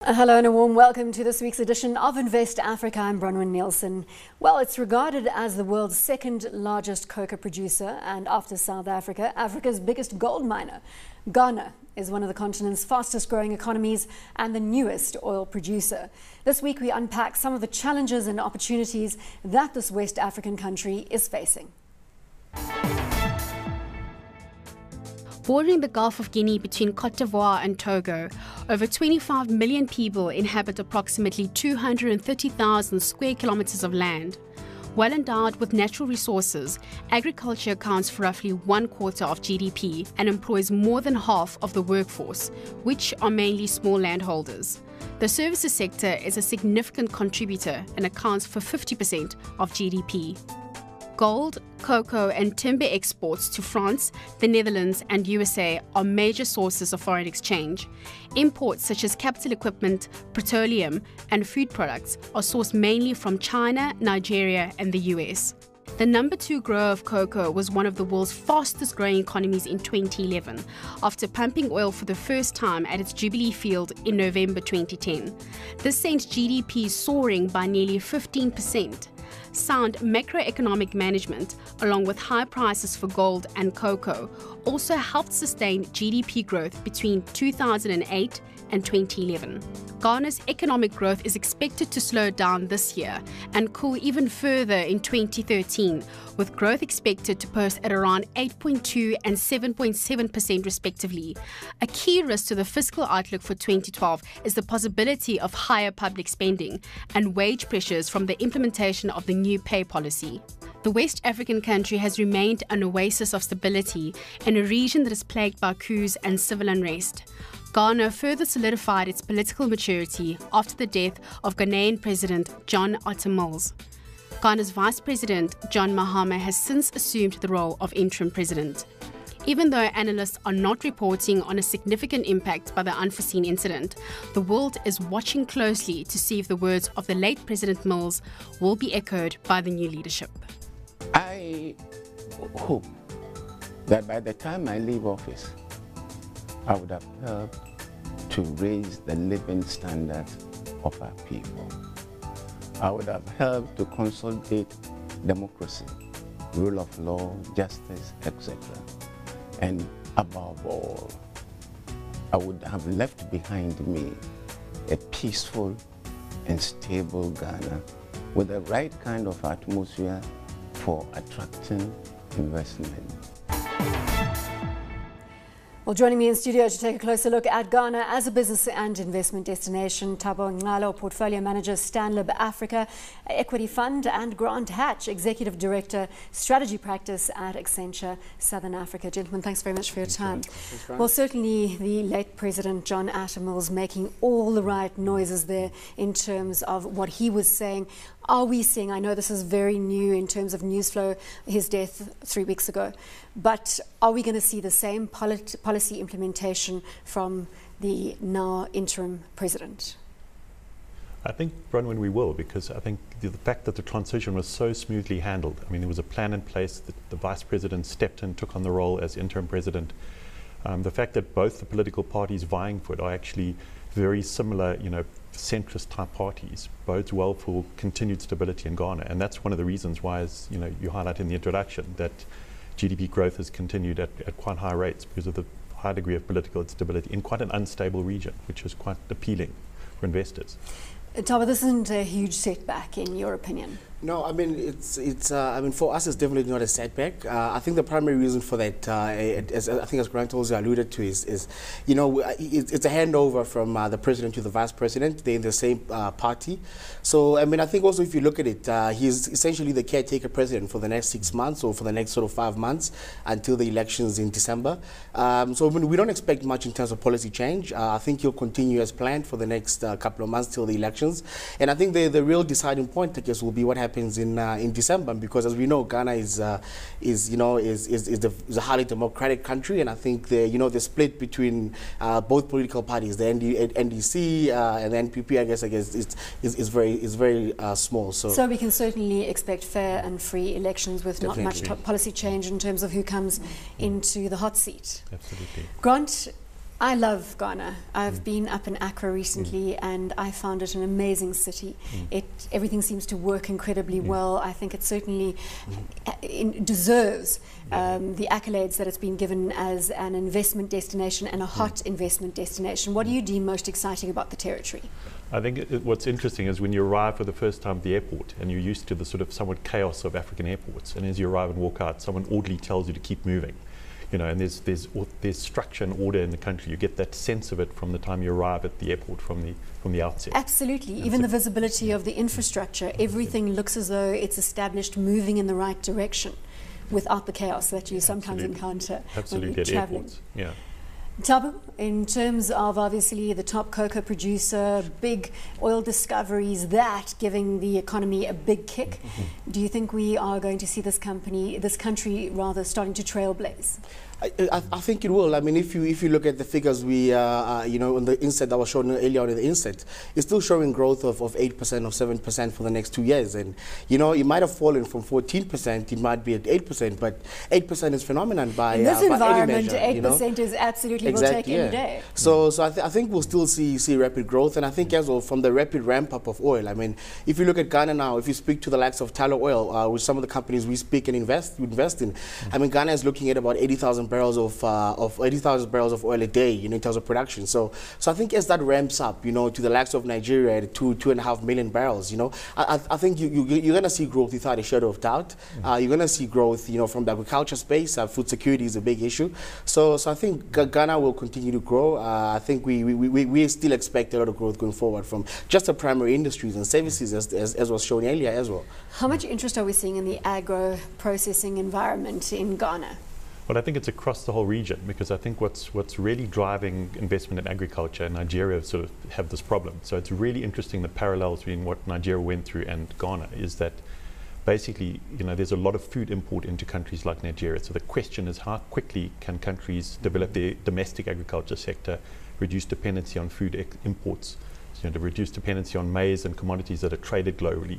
Hello and a warm welcome to this week's edition of Invest Africa. I'm Bronwyn Nielsen. Well, it's regarded as the world's second largest cocoa producer, and after South Africa, Africa's biggest gold miner. Ghana is one of the continent's fastest growing economies and the newest oil producer. This week we unpack some of the challenges and opportunities that this West African country is facing. Bordering the Gulf of Guinea between Côte d'Ivoire and Togo, over 25 million people inhabit approximately 230,000 square kilometers of land. Well endowed with natural resources, agriculture accounts for roughly 1/4 of GDP and employs more than half of the workforce, which are mainly small landholders. The services sector is a significant contributor and accounts for 50% of GDP. Gold, cocoa and timber exports to France, the Netherlands and USA are major sources of foreign exchange. Imports such as capital equipment, petroleum and food products are sourced mainly from China, Nigeria and the US. The number 2 grower of cocoa was one of the world's fastest growing economies in 2011, after pumping oil for the first time at its Jubilee field in November 2010. This sent GDP soaring by nearly 15%. Sound macroeconomic management, along with high prices for gold and cocoa, also helped sustain GDP growth between 2008 and 2011. Ghana's economic growth is expected to slow down this year and cool even further in 2013, with growth expected to post at around 8.2% and 7.7% respectively. A key risk to the fiscal outlook for 2012 is the possibility of higher public spending and wage pressures from the implementation of the new pay policy. The West African country has remained an oasis of stability in a region that is plagued by coups and civil unrest. Ghana further solidified its political maturity after the death of Ghanaian President John Otta Mills. Ghana's Vice President John Mahama has since assumed the role of interim president. Even though analysts are not reporting on a significant impact by the unforeseen incident, the world is watching closely to see if the words of the late President Mills will be echoed by the new leadership. I hope that by the time I leave office, I would have helped to raise the living standards of our people. I would have helped to consolidate democracy, rule of law, justice, etc. And above all, I would have left behind me a peaceful and stable Ghana with the right kind of atmosphere for attracting investment. Well, joining me in studio to take a closer look at Ghana as a business and investment destination, Thabo Ngalo, Portfolio Manager, Stanlib Africa, Equity Fund, and Grant Hatch, Executive Director, Strategy Practice at Accenture, Southern Africa. Gentlemen, thanks very much for your time. Well, certainly the late President John Otta Mills making all the right noises there in terms of what he was saying. Are we seeing, I know this is very new in terms of news flow, his death 3 weeks ago, but are we going to see the same policy implementation from the now interim president? I think, Bronwyn, we will, because I think the fact that the transition was so smoothly handled, I mean, there was a plan in place, that the vice president stepped in, took on the role as interim president. The fact that both the political parties vying for it are actually very similar, centrist type parties bodes well for continued stability in Ghana, and that's one of the reasons why, as you highlight in the introduction, that GDP growth has continued at quite high rates because of the high degree of political stability in quite an unstable region, which is quite appealing for investors. Thabo, this isn't a huge setback in your opinion? No, I mean, I mean, for us, it's definitely not a setback. I think the primary reason for that, as Grant also alluded to, is it's a handover from the president to the vice president. They're in the same party. So, I mean, I think also if you look at it, he's essentially the caretaker president for the next 6 months or for the next sort of 5 months until the elections in December. So, I mean, we don't expect much in terms of policy change. I think he'll continue as planned for the next couple of months till the elections. And I think the real deciding point, I guess, will be what happens in December, because as we know, Ghana is a highly democratic country, and I think the split between both political parties, the NDC and the NPP, I guess is very small. So we can certainly expect fair and free elections with Definitely. not much policy change in terms of who comes into the hot seat. Absolutely. Grant, I love Ghana. I've been up in Accra recently and I found it an amazing city. Everything seems to work incredibly well. I think it certainly deserves the accolades that it's been given as an investment destination and a hot investment destination. What do you deem most exciting about the territory? I think what's interesting is when you arrive for the first time at the airport and you're used to the sort of somewhat chaos of African airports, and as you arrive and walk out, someone orderly tells you to keep moving. You know, and there's structure and order in the country. You get that sense of it from the time you arrive at the airport from the outset. Absolutely. Even the visibility of the infrastructure, everything looks as though it's established, moving in the right direction without the chaos that you sometimes encounter when you're traveling. Airports. Yeah. Thabo, in terms of obviously the top cocoa producer, big oil discoveries, that giving the economy a big kick, do you think we are going to see this country rather starting to trailblaze? I think it will. I mean, if you look at the figures you know, on the inset that was shown earlier on in the inset, it's still showing growth of 8% or 7% for the next 2 years. And, you know, it might have fallen from 14%, it might be at 8%, but 8% is phenomenon by in this environment, by any measure, 8% is absolutely exactly, will take any day. So I think we'll still see rapid growth, and I think as well from the rapid ramp up of oil. I mean, if you look at Ghana now, if you speak to the likes of Tullow Oil, which some of the companies we speak and invest in, I mean, Ghana is looking at about 80,000 barrels of 80,000 barrels of oil a day, you know, in terms of production. So I think as that ramps up, you know, to the likes of Nigeria at 2.5 million barrels, you know, I think you're going to see growth without a shadow of doubt. You're going to see growth, you know, from the agriculture space. Food security is a big issue. So I think Ghana will continue to grow. I think we still expect a lot of growth going forward from just the primary industries and services as was shown earlier as well. How much interest are we seeing in the agro-processing environment in Ghana? Well, I think it's across the whole region, because I think what's really driving investment in agriculture, and Nigeria sort of have this problem. So it's really interesting, the parallels between what Nigeria went through and Ghana is that basically, you know, there's a lot of food import into countries like Nigeria. So the question is, how quickly can countries develop their domestic agriculture sector, reduce dependency on food imports, you know, to reduce dependency on maize and commodities that are traded globally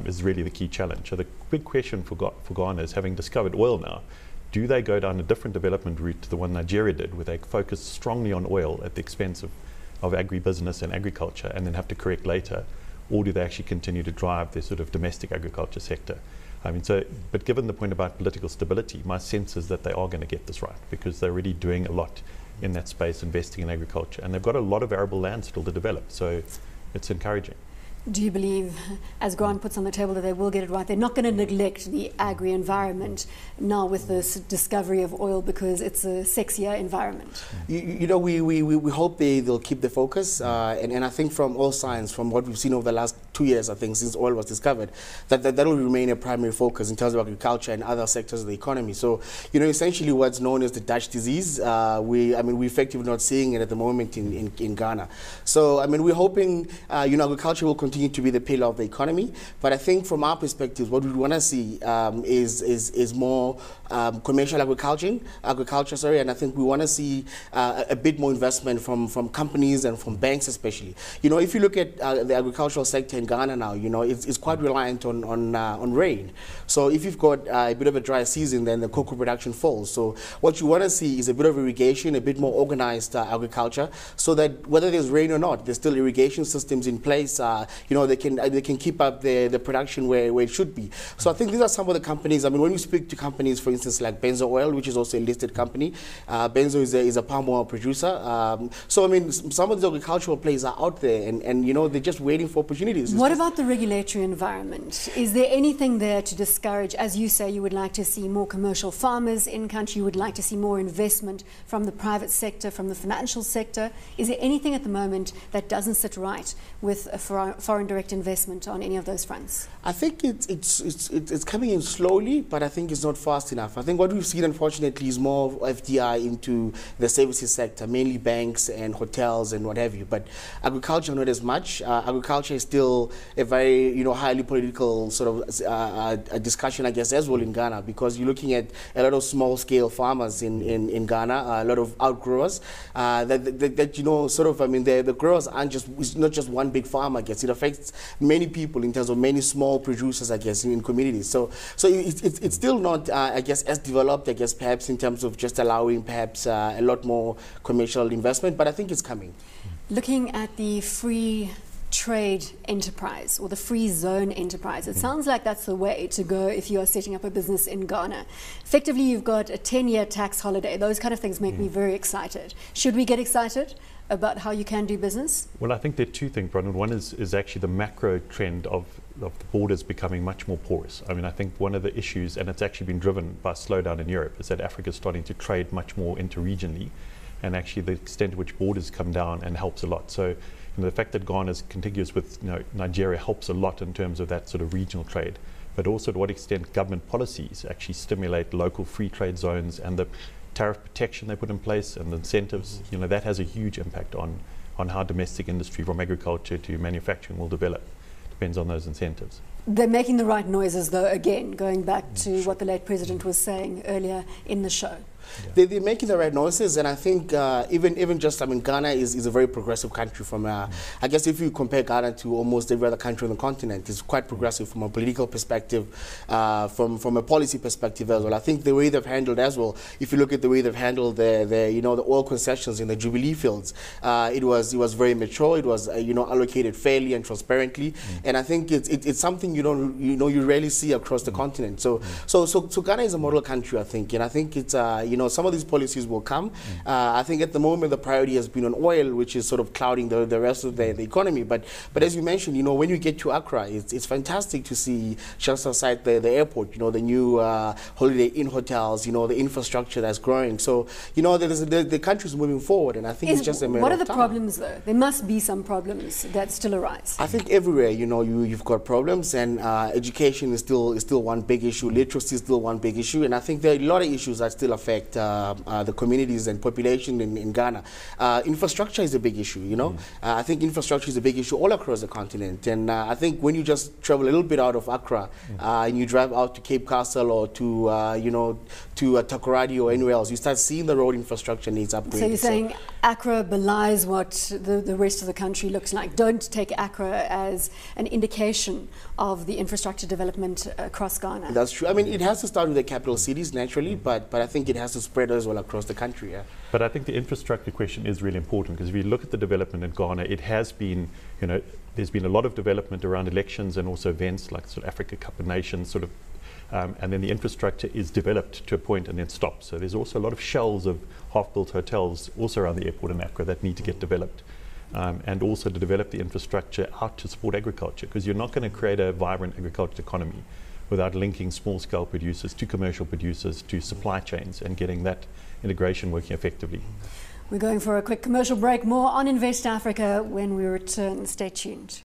is really the key challenge. So the big question for Ghana is, having discovered oil now, do they go down a different development route to the one Nigeria did, where they focus strongly on oil at the expense of agribusiness and agriculture, and then have to correct later? Or do they actually continue to drive their sort of domestic agriculture sector? I mean, but given the point about political stability, my sense is that they are going to get this right, because they're already doing a lot in that space, investing in agriculture, and they've got a lot of arable land still to develop, so it's encouraging. Do you believe, as Grant puts on the table, that they will get it right? They're not going to neglect the agri-environment now with this discovery of oil, because it's a sexier environment. You know, we hope they'll keep the focus, and I think from all signs, from what we've seen over the last 2 years, I think, since oil was discovered, that will remain a primary focus in terms of agriculture and other sectors of the economy. So, you know, essentially what's known as the Dutch disease, we're effectively not seeing it at the moment in Ghana. So, I mean, we're hoping, you know, agriculture will continue to be the pillar of the economy, but I think from our perspective, what we want to see is more commercial agriculture, and I think we want to see a bit more investment from companies and from banks especially. You know, if you look at the agricultural sector in Ghana now, you know, it's quite reliant on rain. So if you've got a bit of a dry season, then the cocoa production falls. So what you want to see is a bit of irrigation, a bit more organized agriculture, so that whether there's rain or not, there's still irrigation systems in place. You know, they can keep up the production where it should be. So I think these are some of the companies. I mean, when you speak to companies, for instance, like Benzo Oil, which is also a listed company, Benzo is a palm oil producer. So I mean, some of the agricultural players are out there, and you know, they're just waiting for opportunities. What about the regulatory environment? Is there anything there to discourage? As you say, you would like to see more commercial farmers in country. You would like to see more investment from the private sector, from the financial sector. Is there anything at the moment that doesn't sit right with a foreign direct investment on any of those fronts? I think it's coming in slowly, but I think it's not fast enough. I think what we've seen, unfortunately, is more FDI into the services sector, mainly banks and hotels and what have you. But agriculture, not as much. Agriculture is still still a very, you know, highly political sort of a discussion, I guess, as well in Ghana, because you're looking at a lot of small-scale farmers in Ghana, a lot of outgrowers that you know, sort of, I mean, the growers aren't just, it's not just one big farm, I guess. It affects many people in terms of many small producers, I guess, in communities. So it's still not, I guess, as developed, I guess, perhaps in terms of just allowing perhaps a lot more commercial investment, but I think it's coming. Looking at the free trade enterprise or the free zone enterprise, it sounds like that's the way to go if you are setting up a business in Ghana. Effectively, you've got a 10-year tax holiday. Those kind of things make me very excited. Should we get excited about how you can do business? Well, I think there are two things, Bronwyn. One is actually the macro trend of the borders becoming much more porous. I mean, I think one of the issues, and it's actually been driven by a slowdown in Europe, is that Africa is starting to trade much more interregionally, and actually the extent to which borders come down and helps a lot. So, you know, the fact that Ghana is contiguous with, you know, Nigeria helps a lot in terms of that sort of regional trade, but also to what extent government policies actually stimulate local free trade zones, and the tariff protection they put in place and the incentives, you know, that has a huge impact on how domestic industry from agriculture to manufacturing will develop. Depends on those incentives. They're making the right noises, though, again, going back to what the late president was saying earlier in the show. Yeah. They're making the right noises, and I think even just, I mean, Ghana is a very progressive country from, I guess if you compare Ghana to almost every other country on the continent, it's quite progressive from a political perspective, from a policy perspective as well. I think the way they've handled as well, if you look at the way they've handled the you know, the oil concessions in the Jubilee fields, it was very mature, it was, you know, allocated fairly and transparently, and I think it's something you rarely see across the continent. So Ghana is a model country, I think, and I think it's, you know, some of these policies will come. I think at the moment the priority has been on oil, which is sort of clouding the rest of the economy. But as you mentioned, you know, when you get to Accra, it's fantastic to see just outside the airport, you know, the new Holiday Inn hotels, you know, the infrastructure that's growing. So, you know, the country's moving forward, and I think it's just a matter of time. What are the problems, though? There must be some problems that still arise. I think everywhere, you know, you've got problems, and education is still one big issue. Literacy is still one big issue, and I think there are a lot of issues that still affect the communities and population in Ghana. Infrastructure is a big issue, you know. I think infrastructure is a big issue all across the continent, and I think when you just travel a little bit out of Accra and you drive out to Cape Castle or to you know, to Takoradi or anywhere else, you start seeing the road infrastructure needs upgraded. So you're saying Accra belies what the rest of the country looks like. Don't take Accra as an indication of the infrastructure development across Ghana. That's true. I mean, it has to start with the capital cities naturally, but I think it has to spread as well across the country. Yeah. But I think the infrastructure question is really important, because if you look at the development in Ghana, it has been, you know, there's been a lot of development around elections and also events like sort of Africa Cup of Nations, sort of, and then the infrastructure is developed to a point and then stops. So there's also a lot of shells of half-built hotels also around the airport in Accra that need to get developed. And also to develop the infrastructure out to support agriculture, because you're not going to create a vibrant agriculture economy without linking small-scale producers to commercial producers to supply chains and getting that integration working effectively. We're going for a quick commercial break. More on Invest Africa when we return. Stay tuned.